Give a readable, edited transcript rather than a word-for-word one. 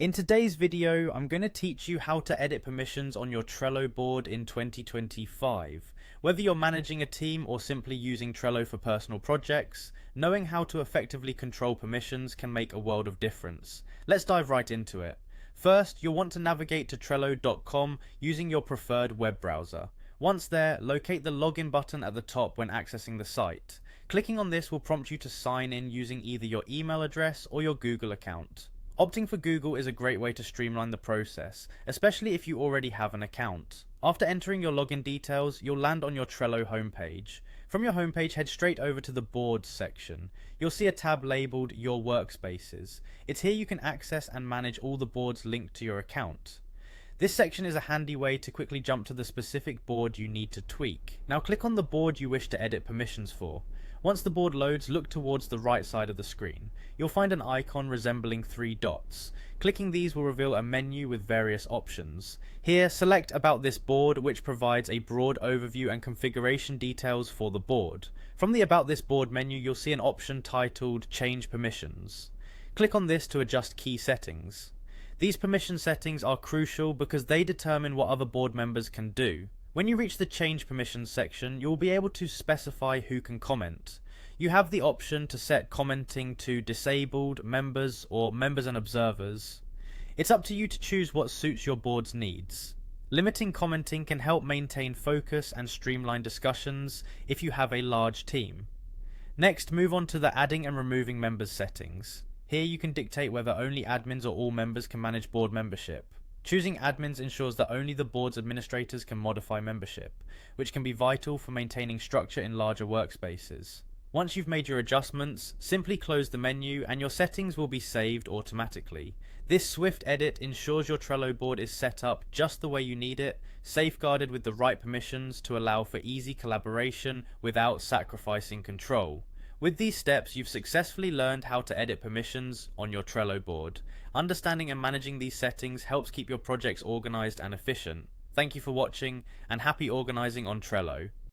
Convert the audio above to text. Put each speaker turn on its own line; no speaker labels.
In today's video, I'm going to teach you how to edit permissions on your Trello board in 2025. Whether you're managing a team or simply using Trello for personal projects, knowing how to effectively control permissions can make a world of difference. Let's dive right into it. First, you'll want to navigate to Trello.com using your preferred web browser. Once there, locate the login button at the top when accessing the site. Clicking on this will prompt you to sign in using either your email address or your Google account. Opting for Google is a great way to streamline the process, especially if you already have an account. After entering your login details, you'll land on your Trello homepage. From your homepage, head straight over to the Boards section. You'll see a tab labeled Your Workspaces. It's here you can access and manage all the boards linked to your account. This section is a handy way to quickly jump to the specific board you need to tweak. Now click on the board you wish to edit permissions for. Once the board loads, look towards the right side of the screen. You'll find an icon resembling 3 dots. Clicking these will reveal a menu with various options. Here, select About this board, which provides a broad overview and configuration details for the board. From the About this board menu, you'll see an option titled Change Permissions. Click on this to adjust key settings. These permission settings are crucial because they determine what other board members can do. When you reach the Change Permissions section, you will be able to specify who can comment. You have the option to set commenting to disabled, members, or members and observers. It's up to you to choose what suits your board's needs. Limiting commenting can help maintain focus and streamline discussions if you have a large team. Next, move on to the Adding and Removing Members settings. Here you can dictate whether only admins or all members can manage board membership. Choosing admins ensures that only the board's administrators can modify membership, which can be vital for maintaining structure in larger workspaces. Once you've made your adjustments, simply close the menu and your settings will be saved automatically. This swift edit ensures your Trello board is set up just the way you need it, safeguarded with the right permissions to allow for easy collaboration without sacrificing control. With these steps, you've successfully learned how to edit permissions on your Trello board. Understanding and managing these settings helps keep your projects organized and efficient. Thank you for watching, and happy organizing on Trello.